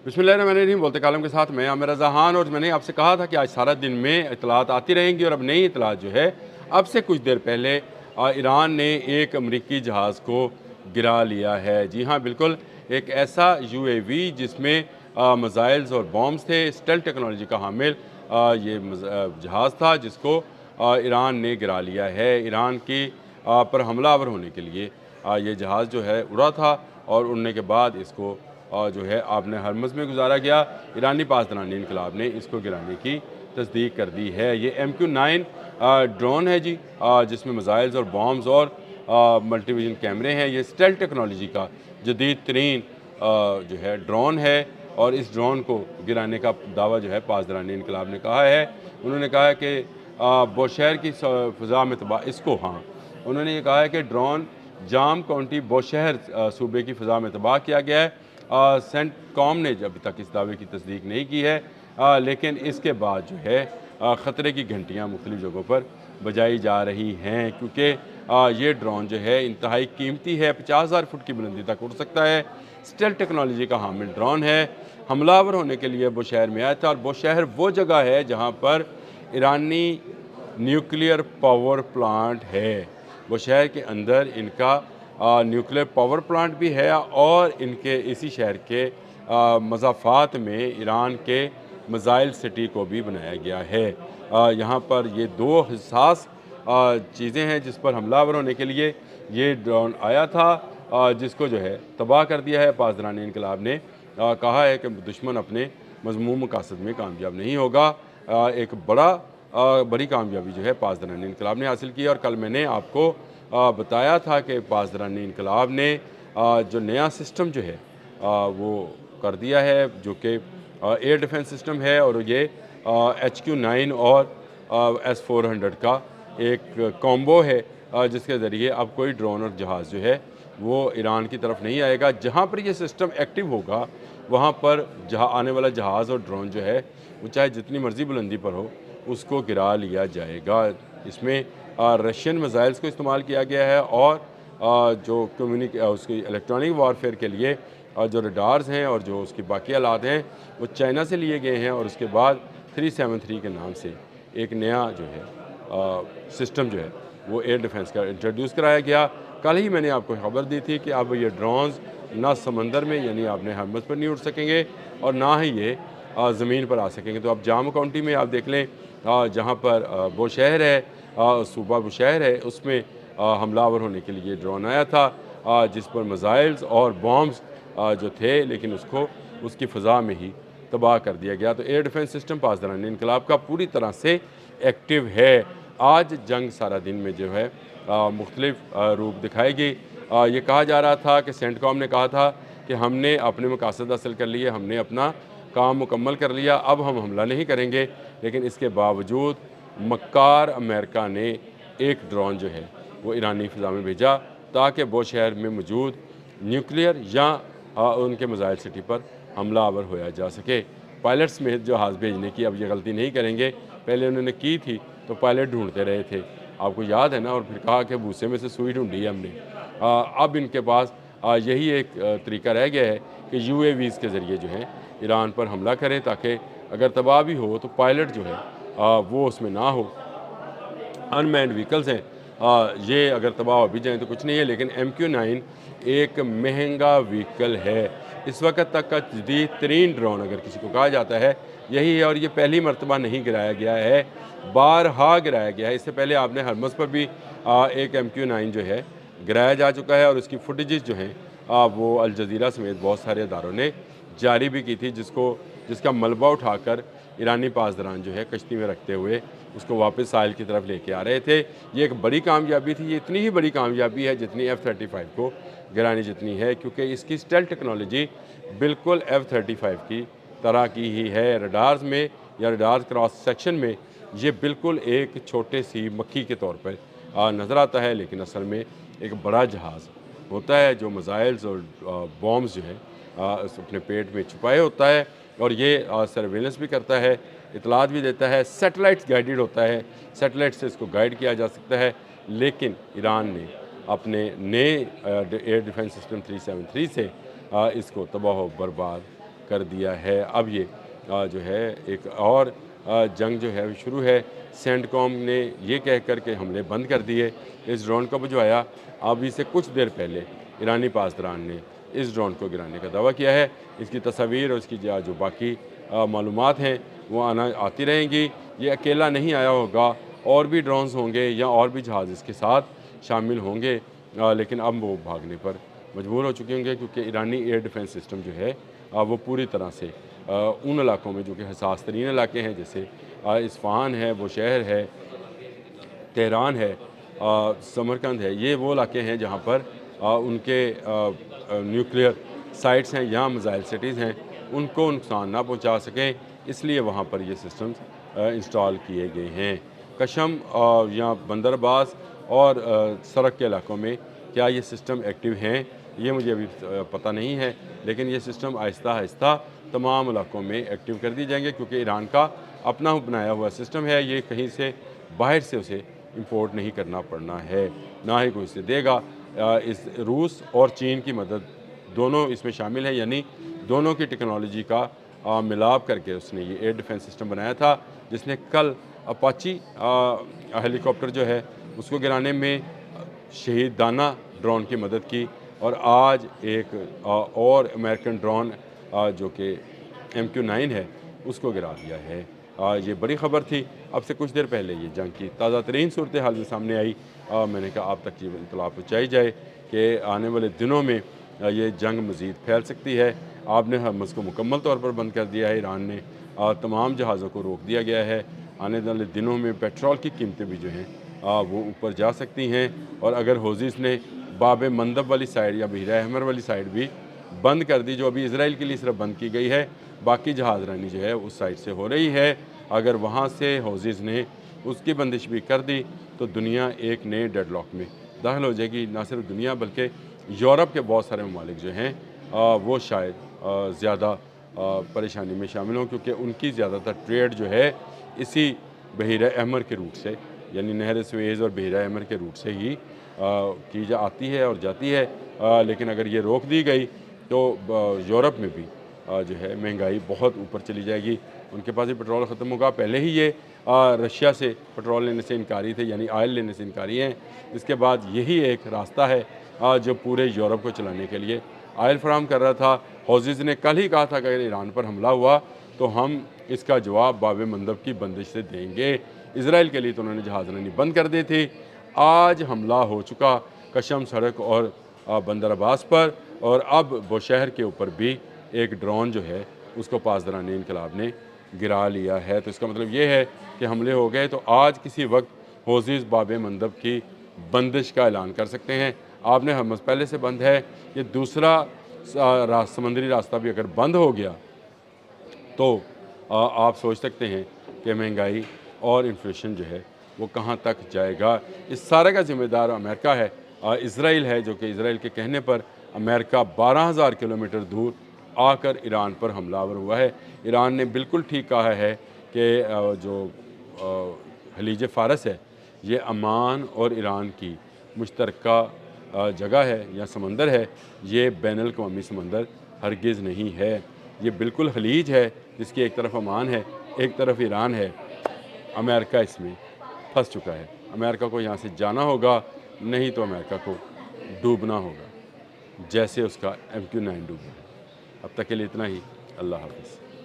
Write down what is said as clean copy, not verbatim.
बिस्मिल्लाहिर्रहमानिर्रहीम। बोलते कालम के साथ मैं आमिर रज़ा खान। और मैंने आपसे कहा था कि आज सारा दिन में इतलात आती रहेंगी और अब नई इतलात जो है, अब से कुछ देर पहले ईरान ने एक अमरीकी जहाज़ को गिरा लिया है। जी हाँ, बिल्कुल एक ऐसा UAV जिसमें मिसाइल्स और बॉम्ब्स थे, स्टेल्थ टेक्नोलॉजी का हामिल ये जहाज़ था जिसको ईरान ने गिरा लिया है। ईरान की पर हमलावर होने के लिए ये जहाज़ जो है उड़ा था और उड़ने के बाद इसको जो है आपने हरमज़ में गुजारा गया। ईरानी पासदानी इनकलाब ने इसको गिराने की तस्दीक कर दी है। ये MQ-9 ड्रोन है जी, जिसमें मिसाइल्स और बॉम्ब्स और मल्टीविजन कैमरे हैं। ये स्टेल्थ टेक्नोलॉजी का जदीद तरीन जो है ड्रोन है और इस ड्रोन को गिराने का दावा जो है पासदानी इनकलाब ने कहा है। उन्होंने कहा है कि बोशहर की फ़ज़ा में इसको उन्होंने ये कहा है कि ड्रोन जाम काउंटी बोशहर सूबे की फ़ज़ा में तबाह किया गया है। सेंटकॉम ने अभी तक इस दावे की तस्दीक नहीं की है, लेकिन इसके बाद जो है ख़तरे की घंटियाँ मुख्तलिफ़ जगहों पर बजाई जा रही हैं, क्योंकि ये ड्रोन जो है इंतहाई कीमती है। 50,000 फुट की बुलंदी तक उड़ सकता है। स्टेल्थ टेक्नोलॉजी का हामिल ड्रोन है। हमलावर होने के लिए बुशहर में आया था और बुशहर वो जगह है जहाँ पर ईरानी न्यूक्लियर पावर प्लांट है। बुशहर के अंदर इनका न्यूक्लियर पावर प्लांट भी है और इनके इसी शहर के मज़ाफ़ात में ईरान के मिसाइल सिटी को भी बनाया गया है। यहाँ पर ये दो हसास चीज़ें हैं जिस पर हमलावर होने के लिए ये ड्रोन आया था, जिसको जो है तबाह कर दिया है। पासदानी इनकलाब ने कहा है कि दुश्मन अपने मज़मूम मकासद में कामयाब नहीं होगा। एक बड़ी कामयाबी जो है पासदानी इनकलाब ने हासिल की। और कल मैंने आपको बताया था कि पासदानी इनकलाब ने जो नया सिस्टम जो है वो कर दिया है, जो कि एयर डिफेंस सिस्टम है और ये HQ-9 और S-400 का एक कॉम्बो है, जिसके ज़रिए अब कोई ड्रोन और जहाज़ जो है वो ईरान की तरफ नहीं आएगा। जहाँ पर ये सिस्टम एक्टिव होगा वहाँ पर आने वाला जहाज़ और ड्रोन जो है वो चाहे जितनी मर्ज़ी बुलंदी पर हो उसको गिरा लिया जाएगा। इसमें रशियन मिसाइल्स को इस्तेमाल किया गया है और जो उसकी इलेक्ट्रॉनिक वारफेयर के लिए जो रडार्स हैं और जो उसकी बाकी आलात हैं वो चाइना से लिए गए हैं। और उसके बाद 373 के नाम से एक नया जो है सिस्टम जो है वो एयर डिफेंस का इंट्रोड्यूस कराया गया। कल ही मैंने आपको खबर दी थी कि अब ये ड्रोन्स ना समंदर में यानी आपने हरमज़ पर नहीं उड़ सकेंगे और ना ही ये ज़मीन पर आ सकेंगे। तो अब जाम काउंटी में आप देख लें, जहाँ पर बुशहर है, सूबा बुशहर है, उसमें हमलावर होने के लिए ड्रोन आया था, जिस पर मिसाइल्स और बॉम्ब्स जो थे, लेकिन उसको उसकी फ़ज़ा में ही तबाह कर दिया गया। तो एयर डिफेंस सिस्टम पासदानी इनकलाब का पूरी तरह से एक्टिव है। आज जंग सारा दिन में जो है मुख्तलिफ रूप दिखाएगी। ये कहा जा रहा था कि सेंटकॉम ने कहा था कि हमने अपने मकासद हासिल कर लिए, हमने अपना काम मुकम्मल कर लिया, अब हम हमला नहीं करेंगे। लेकिन इसके बावजूद मक्कार अमेरिका ने एक ड्रोन जो है वो ईरानी फ़िज़ा में भेजा ताकि बुशहर में मौजूद न्यूक्लियर या उनके मिसाइल सिटी पर हमलावर होया जा सके। पायलट समेत जहाज़ भेजने की अब ये गलती नहीं करेंगे। पहले उन्होंने की थी तो पायलट ढूंढते रहे थे, आपको याद है ना, और फिर कहा कि भूसे में से सुई ढूंढी है हमने। अब इनके पास यही एक तरीका रह गया है कि UAVs के ज़रिए जो है ईरान पर हमला करें, ताकि अगर तबाह भी हो तो पायलट जो है वो उसमें ना हो। अनमैन्ड व्हीकल्स हैं, ये अगर तबाह हो भी जाएँ तो कुछ नहीं है, लेकिन MQ-9 एक महंगा व्हीकल है। इस वक्त तक का जदीद तरीन ड्रोन अगर किसी को कहा जाता है यही है, और ये पहली मरतबा नहीं गिराया गया है, बारहा गिराया गया है। इससे पहले आपने हरमज़ पर भी एक MQ-9 जो है गिराया जा चुका है और उसकी फुटेजेस जो हैं वो अल जज़ीरा समेत बहुत सारे अदारों ने जारी भी की थी, जिसका मलबा उठाकर ईरानी पासदारान जो है कश्ती में रखते हुए उसको वापस साहिल की तरफ लेके आ रहे थे। ये एक बड़ी कामयाबी थी। ये इतनी ही बड़ी कामयाबी है जितनी F-35 को गिरानी जितनी है, क्योंकि इसकी स्टेल्थ टेक्नोलॉजी बिल्कुल F-35 की तरह की ही है। रडार्स में या रडार्स क्रॉस सेक्शन में ये बिल्कुल एक छोटे सी मक्खी के तौर पर नज़र आता है, लेकिन असल में एक बड़ा जहाज़ होता है जो मिसाइल्स और बॉम्ब्स जो है अपने पेट में छुपाए होता है। और ये सर्वेलेंस भी करता है, इतलात भी देता है, सैटेलाइट्स गाइडेड होता है, सैटेलाइट से इसको गाइड किया जा सकता है। लेकिन ईरान ने अपने नए एयर डिफेंस सिस्टम 373 से इसको तबाह बर्बाद کر دیا ہے۔ اب یہ جو ہے ایک اور جنگ جو ہے شروع ہے۔ سینٹ کام نے یہ کہہ کر کے حملے بند کر دیے، اس ڈرون کو بجوایا۔ اب اسے کچھ دیر پہلے ایرانی پاسداران نے اس ڈرون کو گرانے کا دعویٰ کیا ہے۔ اس کی تصاویر اور اس کی جو باقی معلومات ہیں وہ آتی رہیں گی۔ یہ اکیلا نہیں آیا ہوگا، اور بھی ڈرونز ہوں گے یا اور بھی جہاز اس کے ساتھ شامل ہوں گے، لیکن اب وہ بھاگنے پر مجبور ہو چکے ہوں گے، کیونکہ ایرانی ایئر ڈیفنس سسٹم جو ہے وہ پوری طرح سے ان علاقوں میں جو کہ حساس ترین علاقے ہیں، جیسے اصفہان ہے، وہ شہر ہے، تہران ہے، سمرقند ہے، یہ وہ علاقے ہیں جہاں پر ان کے نیوکلیئر سائٹس ہیں یا میزائل سٹیز ہیں، ان کو نقصان نہ پہنچا سکیں، اس لیے وہاں پر یہ سسٹمز انسٹال کیے گئے ہیں۔ کشم یا بندر عباس اور سرک کے علاقوں میں کیا یہ سسٹم ایکٹیو ہیں، یہ مجھے ابھی پتہ نہیں ہے، لیکن یہ سسٹم آہستہ آہستہ تمام علاقوں میں ایکٹیو کر دی جائیں گے، کیونکہ ایران کا اپنا بنایا ہوا سسٹم ہے، یہ کہیں سے باہر سے اسے امپورٹ نہیں کرنا پڑنا ہے، نہ ہی کوئی اسے دے گا۔ اس روس اور چین کی مدد دونوں اس میں شامل ہیں، یعنی دونوں کی ٹیکنالوجی کا ملاپ کر کے اس نے یہ ایئر ڈیفنس سسٹم بنایا تھا، جس نے کل اپاچی ہیلی کاپٹر جو ہے اس کو گرانے میں شہیدانہ ڈرون کی مدد کی، اور آج ایک اور امریکن ڈرون جو کہ MQ-9 ہے اس کو گرا دیا ہے۔ یہ بڑی خبر تھی۔ اب سے کچھ دیر پہلے یہ جنگ کی تازہ ترین صورتحال بھی سامنے آئی۔ میں نے کہا آپ تک یہ اطلاع پہنچائی جائے کہ آنے والے دنوں میں یہ جنگ مزید پھیل سکتی ہے۔ آپ نے حماس کو مکمل طور پر بند کر دیا ہے، ایران نے تمام جہازوں کو روک دیا گیا ہے۔ آنے والے دنوں میں پیٹرول کی قیمتیں بھی جو ہیں وہ اوپر جا سکتی ہیں، اور اگر حوثیز نے باب مندب والی سائڈ یا بحیرہ احمر والی سائڈ بھی بند کر دی، جو ابھی اسرائیل کے لیے صرف بند کی گئی ہے، باقی جہاز رانی جو ہے اس سائڈ سے ہو رہی ہے، اگر وہاں سے حوثیز نے اس کی بندش بھی کر دی تو دنیا ایک نئے ڈیڈ لاک میں داخل ہو جائے گی۔ نہ صرف دنیا بلکہ یورپ کے بہت سارے ممالک جو ہیں وہ شاید زیادہ پریشانی میں شامل ہوں، کیونکہ ان کی زیادہ تر ٹریڈ جو ہے اسی بحیرہ احمر کے روٹ سے، یعنی نہر سویز اور بحیرہ احمر کے روٹ سے ہی کی آتی ہے اور جاتی ہے۔ لیکن اگر یہ روک دی گئی تو یورپ میں بھی جو ہے مہنگائی بہت اوپر چلی جائے گی۔ ان کے پاس ہی پٹرول ختم ہوگا۔ پہلے ہی یہ رشیا سے پٹرول لینے سے انکاری تھے، یعنی آئل لینے سے انکاری ہیں۔ اس کے بعد یہی ایک راستہ ہے جو پورے یورپ کو چلانے کے لیے آئل فراہم کر رہا تھا۔ حوثیز نے کل ہی کہا تھا کہ اگر ایران پر حملہ ہوا تو ہم اس کا جواب باب مندب کی بندش سے دیں گے۔ اسرائیل کے لیے تو انہوں نے جہاز رانی بند کر دی تھی۔ آج حملہ ہو چکا کشم، سڑک اور بندر عباس پر، اور اب بوشہر کے اوپر بھی ایک ڈرون جو ہے اس کو پاسداران انقلاب نے گرا لیا ہے۔ تو اس کا مطلب یہ ہے کہ حملے ہو گئے تو آج کسی وقت حوثیز باب مندب کی بندش کا اعلان کر سکتے ہیں۔ آپ نے حماس پہلے سے بند ہے، یہ دوسرا سمندری راستہ بھی اگر بند ہو گیا تو آپ سوچ سکتے ہیں کہ مہنگائی اور انفلیشن جو ہے وہ کہاں تک جائے گا۔ اس سارے کا ذمہ دار امریکہ ہے، اسرائیل ہے، جو کہ اسرائیل کے کہنے پر امریکہ 12,000 کلومیٹر دور آ کر ایران پر حملہ آور ہوا ہے۔ ایران نے بالکل ٹھیک کہا ہے کہ جو خلیج فارس ہے یہ عمان اور ایران کی مشترکہ جگہ ہے یا سمندر ہے، یہ بین الاقوامی سمندر ہرگز نہیں ہے، یہ بالکل خلیج ہے جس کی ایک طرف عمان ہے ایک طرف ایران ہے۔ امریکہ اس میں پھنس چکا ہے، امریکہ کو یہاں سے جانا ہوگا، نہیں تو امریکہ کو ڈوبنا ہوگا جیسے اس کا MQ-9 ڈوبا ہے۔ اب تک کے لیے اتنا ہی، اللہ حافظ۔